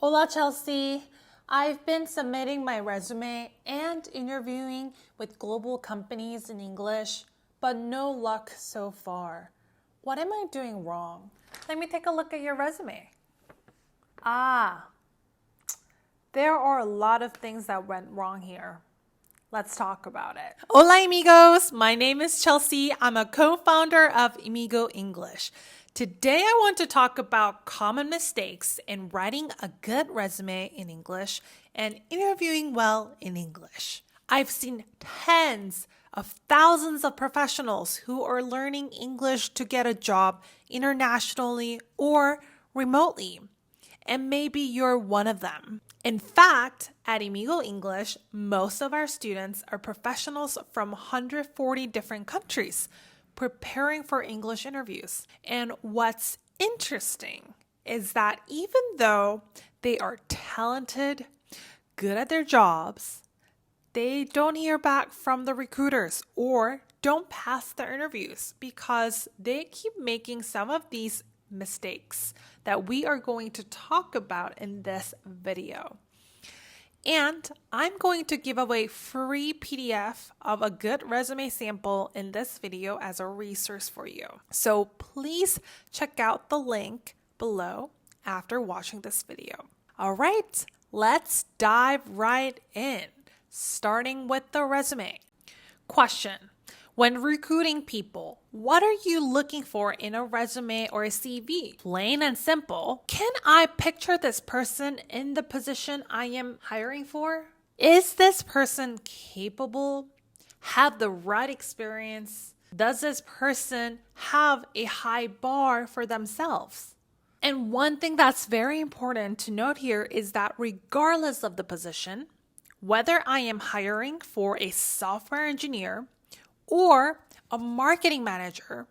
Hola, Chelsea. I've been submitting my resume and interviewing with global companies in English, but no luck so far. What am I doing wrong? Let me take a look at your resume. There are a lot of things that went wrong here. Let's talk about it. Hola, amigos. My name is Chelsea. I'm a co-founder of Amigo English. Today, I want to talk about common mistakes in writing a good resume in English and interviewing well in English. I've seen tens of thousands of professionals who are learning English to get a job internationally or remotely. And maybe you're one of them. In fact, at Amigo English, most of our students are professionals from 140 different countries preparing for English interviews. And what's interesting is that even though they are talented, good at their jobs, they don't hear back from the recruiters or don't pass their interviews because they keep making some of these mistakes that we are going to talk about in this video. And I'm going to give away free PDF of a good resume sample in this video as a resource for you. So please check out the link below after watching this video. All right, let's dive right in, starting with the resume. Question. When recruiting people, what are you looking for in a resume or a CV? Plain and simple, can I picture this person in the position I am hiring for? Is this person capable? Have the right experience? Does this person have a high bar for themselves? And one thing that's very important to note here is that regardless of the position, whether I am hiring for a software engineer or a marketing manager,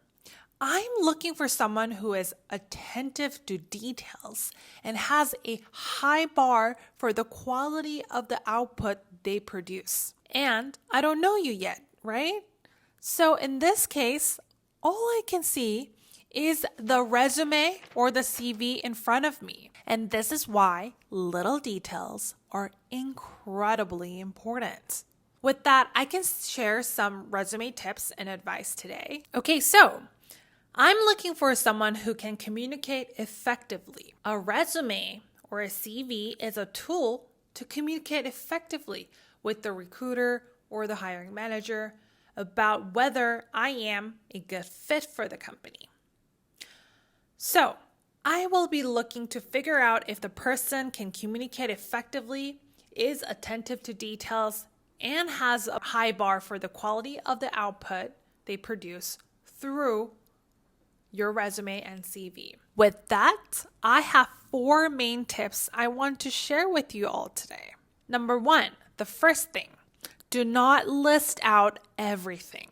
I'm looking for someone who is attentive to details and has a high bar for the quality of the output they produce. And I don't know you yet, right? So in this case, all I can see is the resume or the CV in front of me. And this is why little details are incredibly important. With that, I can share some resume tips and advice today. Okay, so I'm looking for someone who can communicate effectively. A resume or a CV is a tool to communicate effectively with the recruiter or the hiring manager about whether I am a good fit for the company. So I will be looking to figure out if the person can communicate effectively, is attentive to details, and has a high bar for the quality of the output they produce through your resume and CV. With that, I have 4 main tips I want to share with you all today. Number 1, the first thing, do not list out everything.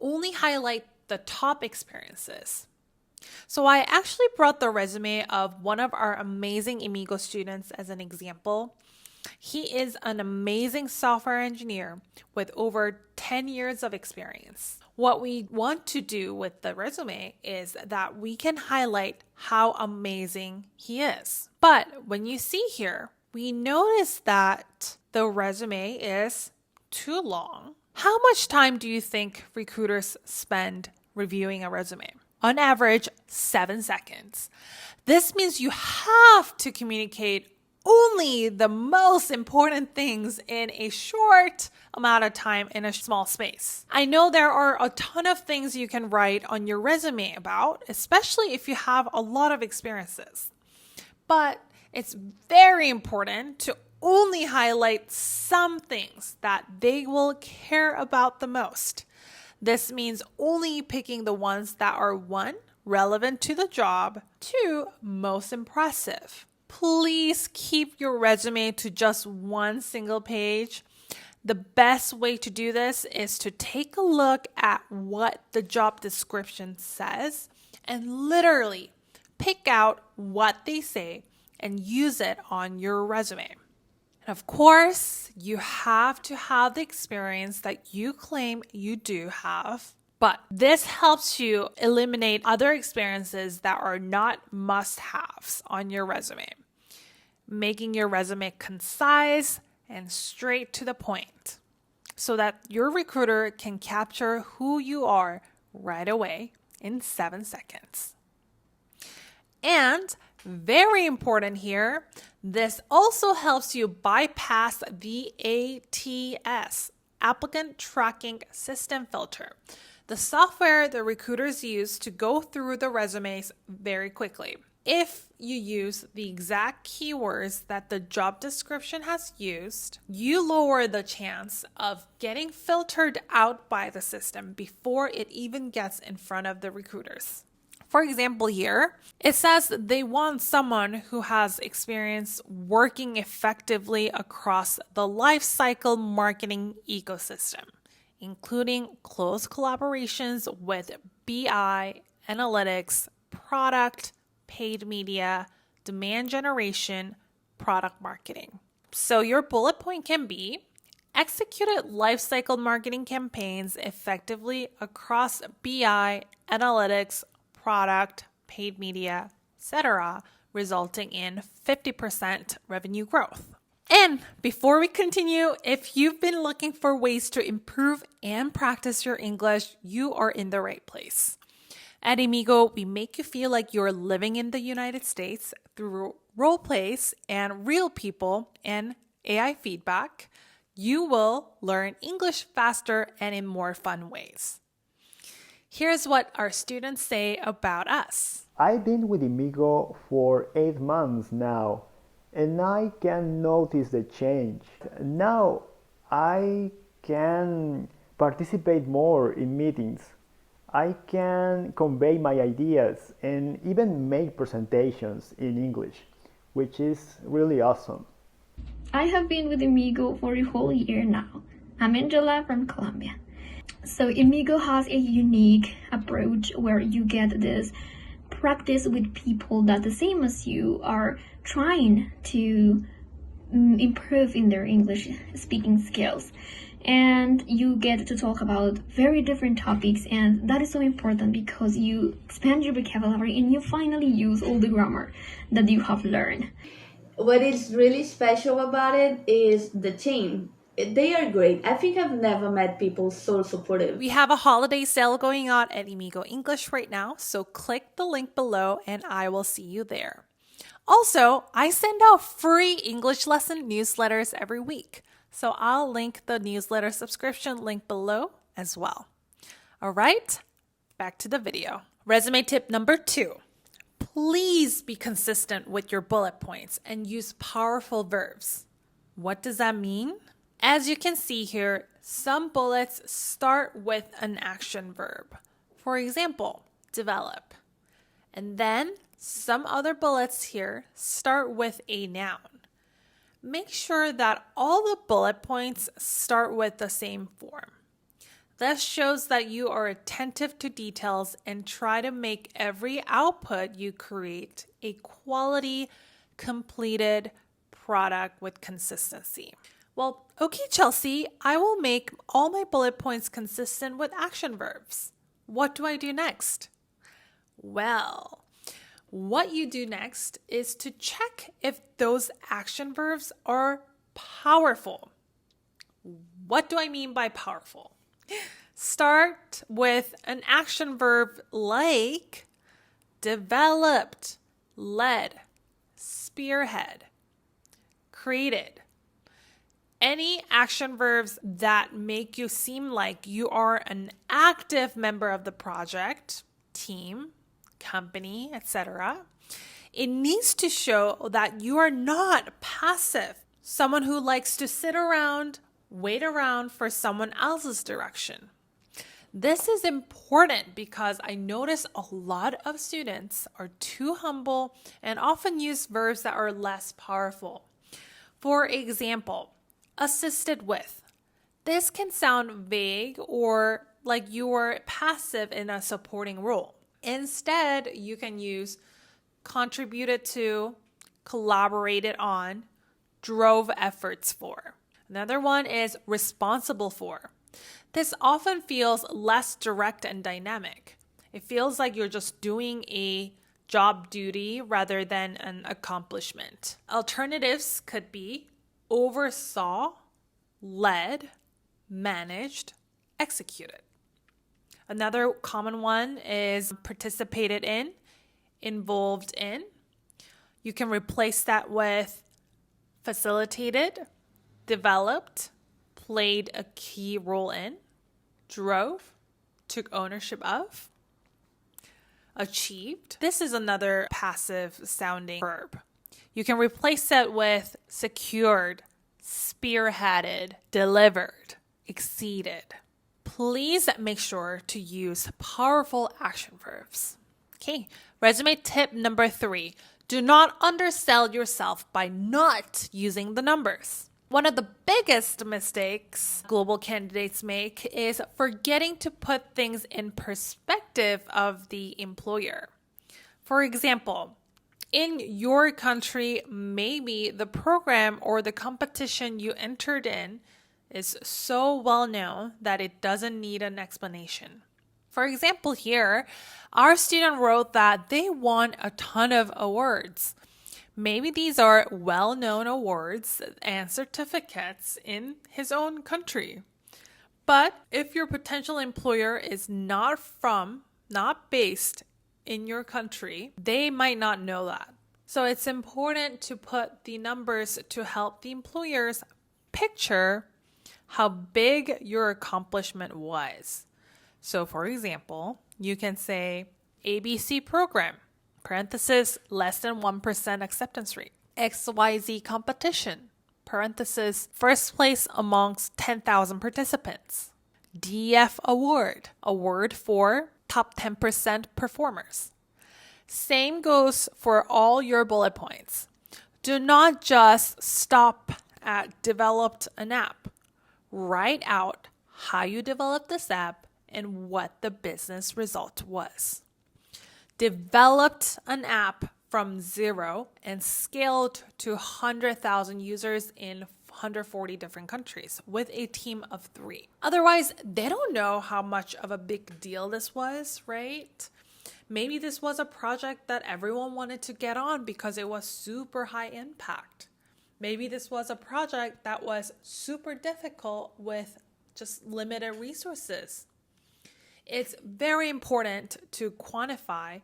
Only highlight the top experiences. So I actually brought the resume of one of our amazing Amigo students as an example. He is an amazing software engineer with over 10 years of experience. What we want to do with the resume is that we can highlight how amazing he is. But when you see here, we notice that the resume is too long. How much time do you think recruiters spend reviewing a resume? On average, 7 seconds. This means you have to communicate only the most important things in a short amount of time in a small space. I know there are a ton of things you can write on your resume about, especially if you have a lot of experiences. But it's very important to only highlight some things that they will care about the most. This means only picking the ones that are 1, relevant to the job, 2, most impressive. Please keep your resume to just 1 single page. The best way to do this is to take a look at what the job description says and literally pick out what they say and use it on your resume. And of course, you have to have the experience that you claim you do have. But this helps you eliminate other experiences that are not must-haves on your resume. making your resume concise and straight to the point so that your recruiter can capture who you are right away in 7 seconds. And very important here, this also helps you bypass the ATS, Applicant Tracking System filter, the software the recruiters use to go through the resumes very quickly. If you use the exact keywords that the job description has used, you lower the chance of getting filtered out by the system before it even gets in front of the recruiters. For example, here, it says they want someone who has experience working effectively across the life cycle marketing ecosystem, including close collaborations with BI, analytics, product, paid media, demand generation, product marketing. So your bullet point can be executed lifecycle marketing campaigns effectively across BI, analytics, product, paid media, etc., resulting in 50% revenue growth. And before we continue, if you've been looking for ways to improve and practice your English, you are in the right place. At Amigo, we make you feel like you're living in the United States through role plays and real people and AI feedback. You will learn English faster and in more fun ways. Here's what our students say about us. I've been with Amigo for 8 months now, and I can notice the change. Now I can participate more in meetings. I can convey my ideas and even make presentations in English, which is really awesome. I have been with Amigo for a whole year now. I'm Angela from Colombia. So Amigo has a unique approach where you get this practice with people that the same as you are trying to improve in their English speaking skills. And you get to talk about very different topics, and that is so important because you expand your vocabulary and you finally use all the grammar that you have learned. What is really special about it is the team. They are great. I think I've never met people so supportive. We have a holiday sale going on at Amigo English right now, so click the link below and I will see you there. Also, I send out free English lesson newsletters every week, so I'll link the newsletter subscription link below as well. All right, back to the video. Resume tip number 2. Please be consistent with your bullet points and use powerful verbs. What does that mean? As you can see here, some bullets start with an action verb. For example, develop. And then some other bullets here start with a noun. Make sure that all the bullet points start with the same form. This shows that you are attentive to details and try to make every output you create a quality, completed product with consistency. Well, okay, Chelsea, I will make all my bullet points consistent with action verbs. What do I do next? Well, what you do next is to check if those action verbs are powerful. What do I mean by powerful? Start with an action verb like developed, led, spearhead, created. Any action verbs that make you seem like you are an active member of the project, team, company, etc. It needs to show that you are not passive, someone who likes to sit around, wait around for someone else's direction. This is important because I notice a lot of students are too humble and often use verbs that are less powerful. For example, assisted with. This can sound vague or like you are passive in a supporting role. Instead, you can use contributed to, collaborated on, drove efforts for. Another one is responsible for. This often feels less direct and dynamic. It feels like you're just doing a job duty rather than an accomplishment. Alternatives could be oversaw, led, managed, executed. Another common one is participated in, involved in. You can replace that with facilitated, developed, played a key role in, drove, took ownership of, achieved. This is another passive sounding verb. You can replace it with secured, spearheaded, delivered, exceeded. Please make sure to use powerful action verbs. Okay, resume tip number 3. Do not undersell yourself by not using the numbers. One of the biggest mistakes global candidates make is forgetting to put things in perspective of the employer. For example, in your country, maybe the program or the competition you entered in is so well known that it doesn't need an explanation. For example, here, our student wrote that they won a ton of awards. Maybe these are well-known awards and certificates in his own country. But if your potential employer is not based in your country, they might not know that. So it's important to put the numbers to help the employers picture how big your accomplishment was. So for example, you can say ABC program, parenthesis, less than 1% acceptance rate. XYZ competition, parenthesis, first place amongst 10,000 participants. DF award, award for top 10% performers. Same goes for all your bullet points. Do not just stop at developed an app. Write out how you developed this app and what the business result was. Developed an app from zero and scaled to 100,000 users in 140 different countries with a team of 3. Otherwise, they don't know how much of a big deal this was, right? Maybe this was a project that everyone wanted to get on because it was super high impact. Maybe this was a project that was super difficult with just limited resources. It's very important to quantify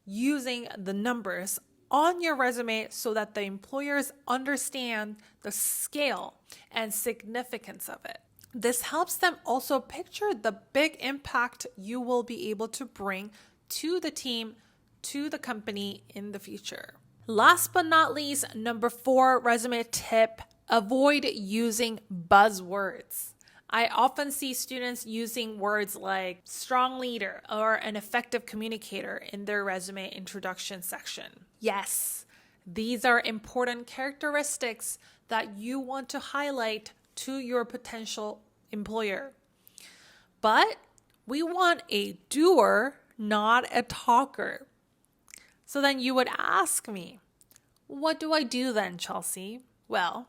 using the numbers on your resume so that the employers understand the scale and significance of it. This helps them also picture the big impact you will be able to bring to the team, to the company in the future. Last but not least, number 4 resume tip, avoid using buzzwords. I often see students using words like strong leader or an effective communicator in their resume introduction section. Yes, these are important characteristics that you want to highlight to your potential employer. But we want a doer, not a talker. So then you would ask me, what do I do then, Chelsea? Well,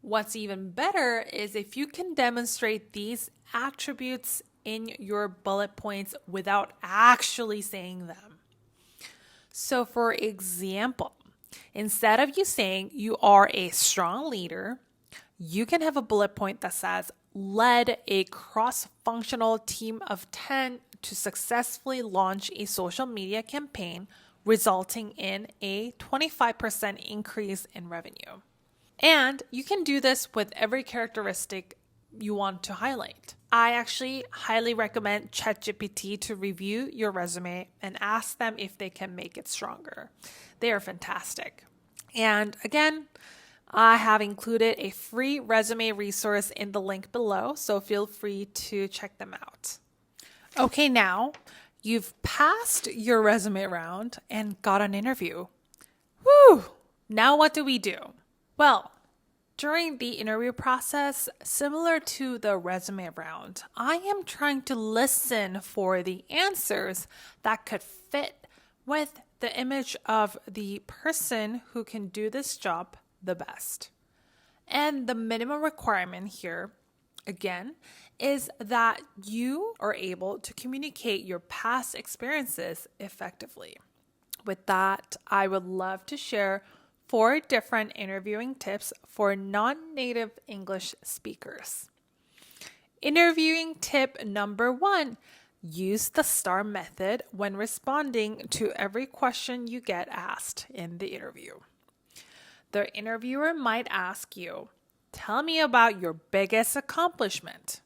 what's even better is if you can demonstrate these attributes in your bullet points without actually saying them. So for example, instead of you saying you are a strong leader, you can have a bullet point that says, led a cross-functional team of 10 to successfully launch a social media campaign, resulting in a 25% increase in revenue. And you can do this with every characteristic you want to highlight. I actually highly recommend ChatGPT to review your resume and ask them if they can make it stronger. They are fantastic. And again, I have included a free resume resource in the link below, so feel free to check them out. Okay, now you've passed your resume round and got an interview. Whew! Now what do we do? Well, during the interview process, similar to the resume round, I am trying to listen for the answers that could fit with the image of the person who can do this job the best. And the minimum requirement here, again, is that you are able to communicate your past experiences effectively. With that, I would love to share 4 different interviewing tips for non-native English speakers. Interviewing tip number 1, use the STAR method when responding to every question you get asked in the interview. The interviewer might ask you, tell me about your biggest accomplishment.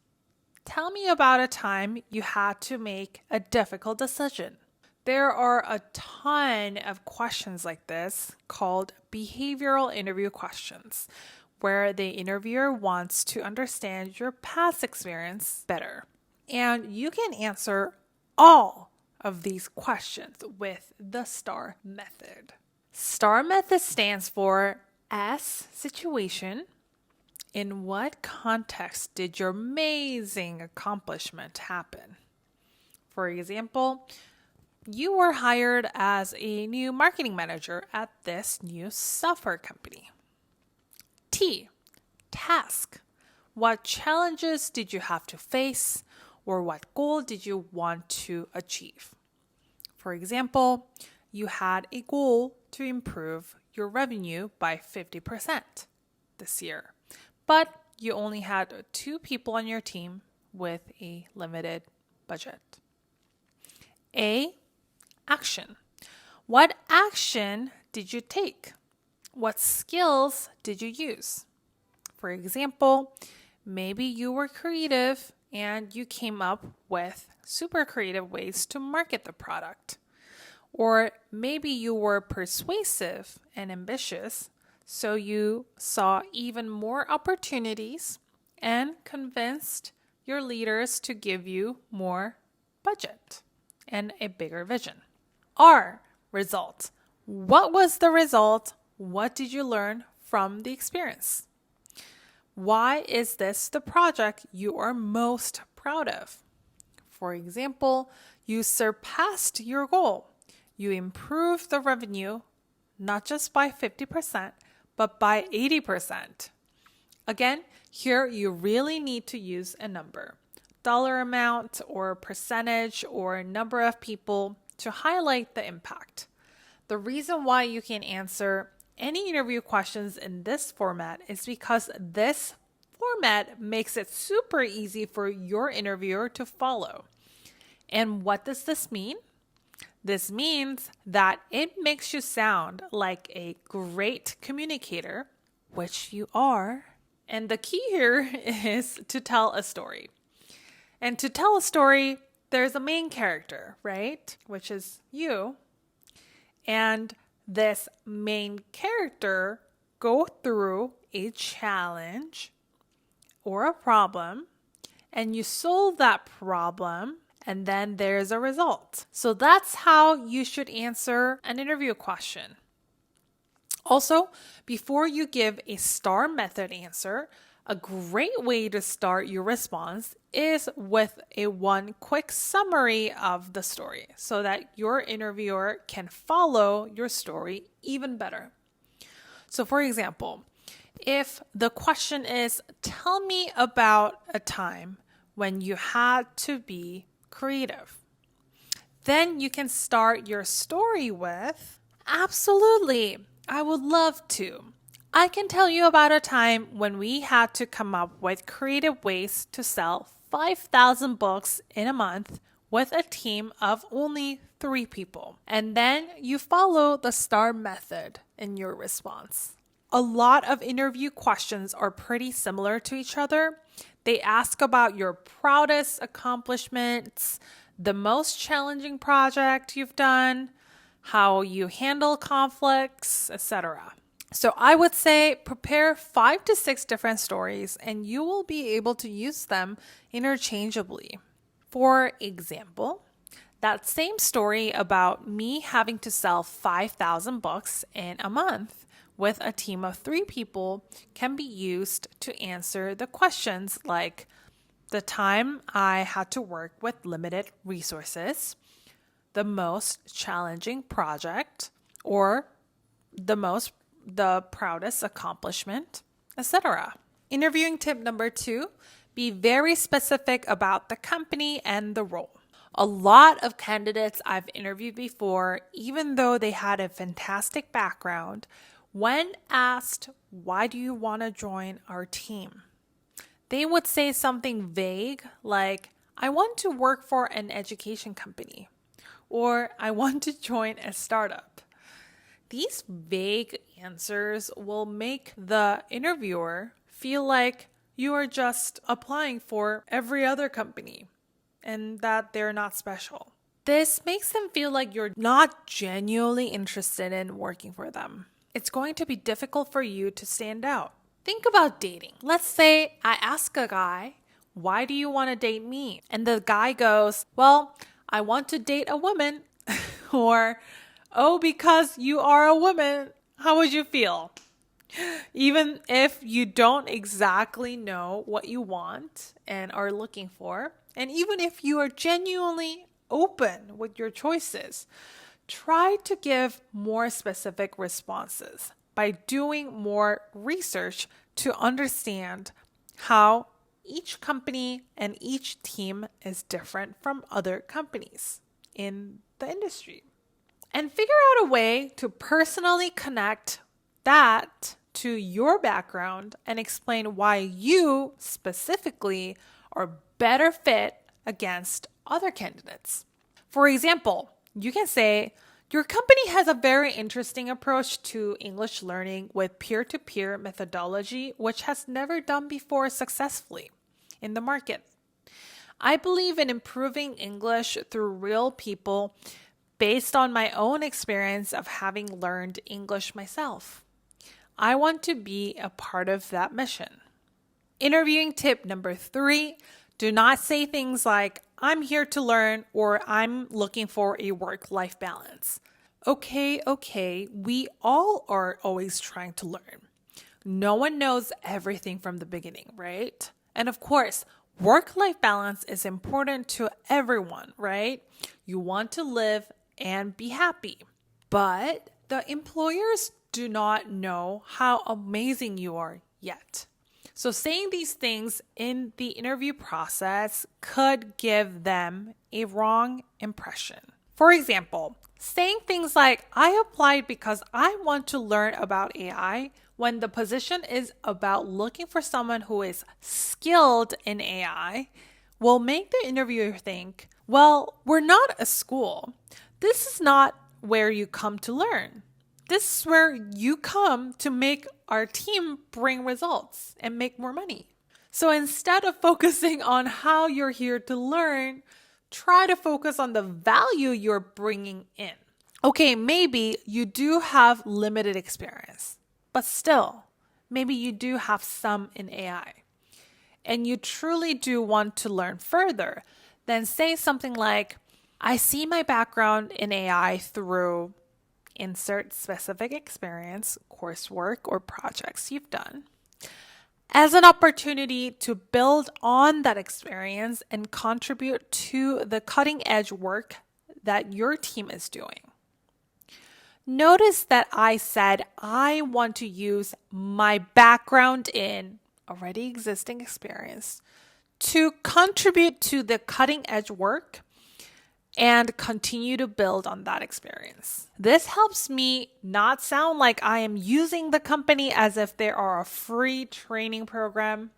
Tell me about a time you had to make a difficult decision. There are a ton of questions like this called behavioral interview questions, where the interviewer wants to understand your past experience better. And you can answer all of these questions with the STAR method. STAR method stands for S, situation. In what context did your amazing accomplishment happen? For example, you were hired as a new marketing manager at this new software company. T, task. What challenges did you have to face, or what goal did you want to achieve? For example, you had a goal to improve your revenue by 50% this year, but you only had 2 people on your team with a limited budget. A, action. What action did you take? What skills did you use? For example, maybe you were creative and you came up with super creative ways to market the product. Or maybe you were persuasive and ambitious, so you saw even more opportunities and convinced your leaders to give you more budget and a bigger vision. R, result. What was the result? What did you learn from the experience? Why is this the project you are most proud of? For example, you surpassed your goal. You improved the revenue not just by 50%, but by 80%. Again, here you really need to use a number, dollar amount or percentage or number of people to highlight the impact. The reason why you can answer any interview questions in this format is because this format makes it super easy for your interviewer to follow. And what does this mean? This means that it makes you sound like a great communicator, which you are. And the key here is to tell a story. And to tell a story, there's a main character, right? Which is you. And this main character go through a challenge or a problem, and you solve that problem, and then there's a result. So that's how you should answer an interview question. Also, before you give a STAR method answer, a great way to start your response is with one quick summary of the story so that your interviewer can follow your story even better. So for example, if the question is, tell me about a time when you had to be creative, then you can start your story with, absolutely, I would love to. I can tell you about a time when we had to come up with creative ways to sell 5,000 books in a month with a team of only 3 people. And then you follow the STAR method in your response. A lot of interview questions are pretty similar to each other. They ask about your proudest accomplishments, the most challenging project you've done, how you handle conflicts, etc. So I would say prepare 5 to 6 different stories and you will be able to use them interchangeably. For example, that same story about me having to sell 5,000 books in a month with a team of 3 people can be used to answer the questions like the time I had to work with limited resources, the most challenging project, or the proudest accomplishment, etc. Interviewing tip number 2, be very specific about the company and the role. A lot of candidates I've interviewed before, even though they had a fantastic background, when asked, why do you want to join our team? They would say something vague like, I want to work for an education company, or I want to join a startup. These vague answers will make the interviewer feel like you are just applying for every other company and that they're not special. This makes them feel like you're not genuinely interested in working for them. It's going to be difficult for you to stand out. Think about dating. Let's say I ask a guy, why do you want to date me? And the guy goes, well, I want to date a woman. Or, oh, because you are a woman. How would you feel? Even if you don't exactly know what you want and are looking for, and even if you are genuinely open with your choices, try to give more specific responses by doing more research to understand how each company and each team is different from other companies in the industry. And figure out a way to personally connect that to your background and explain why you specifically are better fit against other candidates. For example, you can say, your company has a very interesting approach to English learning with peer-to-peer methodology, which has never done before successfully in the market. I believe in improving English through real people based on my own experience of having learned English myself. I want to be a part of that mission. Interviewing tip number 3, do not say things like, I'm here to learn or I'm looking for a work-life balance. Okay, we all are always trying to learn. No one knows everything from the beginning, right? And of course, work-life balance is important to everyone, right? You want to live and be happy. But the employers do not know how amazing you are yet. So saying these things in the interview process could give them a wrong impression. For example, saying things like, I applied because I want to learn about AI when the position is about looking for someone who is skilled in AI will make the interviewer think, well, we're not a school. This is not where you come to learn. This is where you come to make our team bring results and make more money. So instead of focusing on how you're here to learn, try to focus on the value you're bringing in. Okay, maybe you do have limited experience, but still, maybe you do have some in AI, and you truly do want to learn further. Then say something like, I see my background in AI through insert specific experience, coursework, or projects you've done, as an opportunity to build on that experience and contribute to the cutting edge work that your team is doing. Notice that I said I want to use my background in already existing experience to contribute to the cutting edge work and continue to build on that experience. This helps me not sound like I am using the company as if they are a free training program.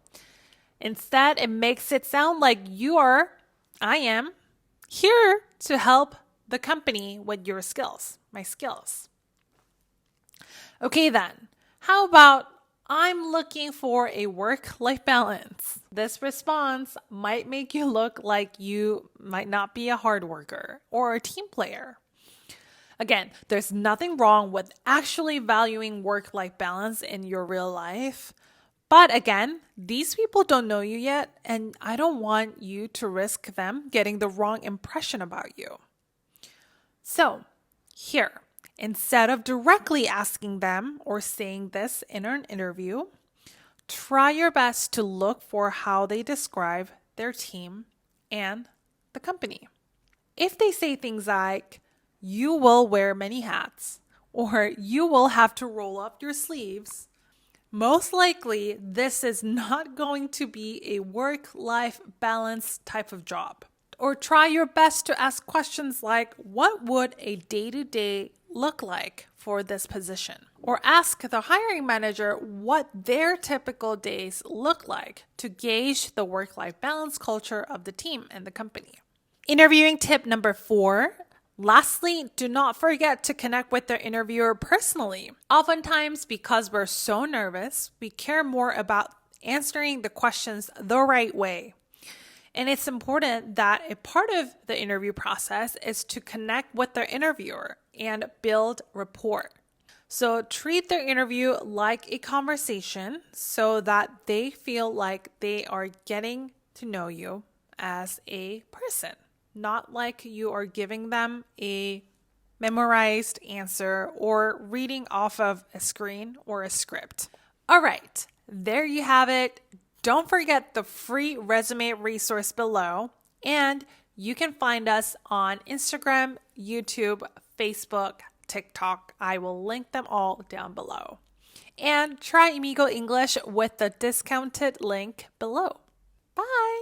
Instead, it makes it sound like I am, here to help the company with your skills, my skills. Okay then, how about I'm looking for a work-life balance? This response might make you look like you might not be a hard worker or a team player. Again, there's nothing wrong with actually valuing work-life balance in your real life. But again, these people don't know you yet, and I don't want you to risk them getting the wrong impression about you. So, here, instead of directly asking them or saying this in an interview, try your best to look for how they describe their team and the company. If they say things like, you will wear many hats, or you will have to roll up your sleeves, most likely this is not going to be a work-life balance type of job. Or try your best to ask questions like, what would a day-to-day look like for this position? Or ask the hiring manager what their typical days look like to gauge the work-life balance culture of the team and the company. Interviewing tip number 4. Lastly, do not forget to connect with the interviewer personally. Oftentimes, because we're so nervous, we care more about answering the questions the right way. And it's important that a part of the interview process is to connect with the interviewer and build rapport. So treat the interview like a conversation so that they feel like they are getting to know you as a person, not like you are giving them a memorized answer or reading off of a screen or a script. All right, there you have it. Don't forget the free resume resource below, and you can find us on Instagram, YouTube, Facebook, TikTok. I will link them all down below. And try Amigo English with the discounted link below. Bye!